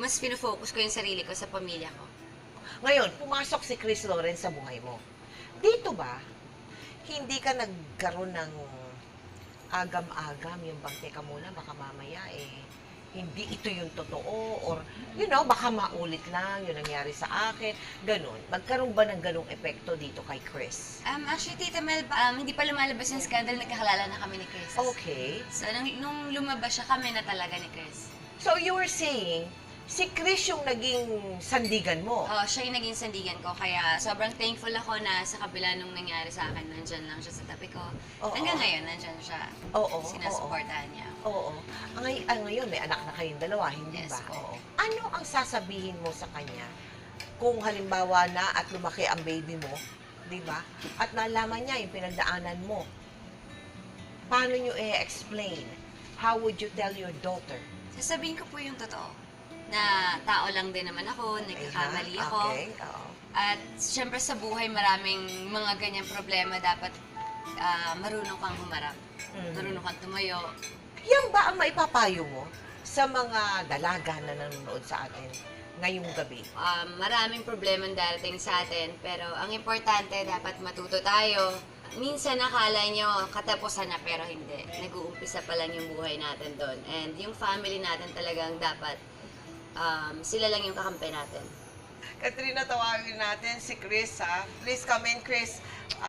mas fino-focus ko yung sarili ko sa pamilya ko. Ngayon, pumasok si Chris Lawrence sa buhay mo. Dito ba, hindi ka nagkaroon ng agam-agam yung bang, teka muna, baka mamaya hindi ito yung totoo, or, baka maulit lang yung nangyari sa akin, ganun. Magkaroon ba ng ganung epekto dito kay Chris? Actually, Tita Mel, hindi pa lumalabas yung scandal, nagkakalala na kami ni Chris. Okay. So, nung lumabas siya, kami na talaga ni Chris. So, you were saying, si Chris yung naging sandigan mo. Oo, siya yung naging sandigan ko, kaya sobrang thankful ako na sa kabila nung nangyari sa akin, nandyan lang siya sa tabi ko. Oo. Hanggang ngayon, nandyan siya. Oo, Sinasuportahan niya. Oo. Ngayon, may anak na kayong dalawa, hindi Yes, ba? oo. Ano ang sasabihin mo sa kanya kung halimbawa na at lumaki ang baby mo, di ba? At nalaman niya yung pinagdaanan mo. Paano niyo i-explain? How would you tell your daughter? Sasabihin ko po yung totoo. Na tao lang din naman ako, nagkakamali ako. Okay, oo. At syempre sa buhay maraming mga ganyang problema dapat marunong kang humarap. Marunong kang tumayo. Yan ba ang maipapayo mo sa mga dalaga na nanonood sa atin ngayong gabi? Maraming problema darating sa atin, pero ang importante dapat matuto tayo. Minsan nakala nyo katapusan na pero hindi. Nag-uumpisa pa lang yung buhay natin doon. And yung family natin talagang dapat sila lang yung kakampi natin. Katrina, tawagin natin si Chris, ha? Please come in, Chris.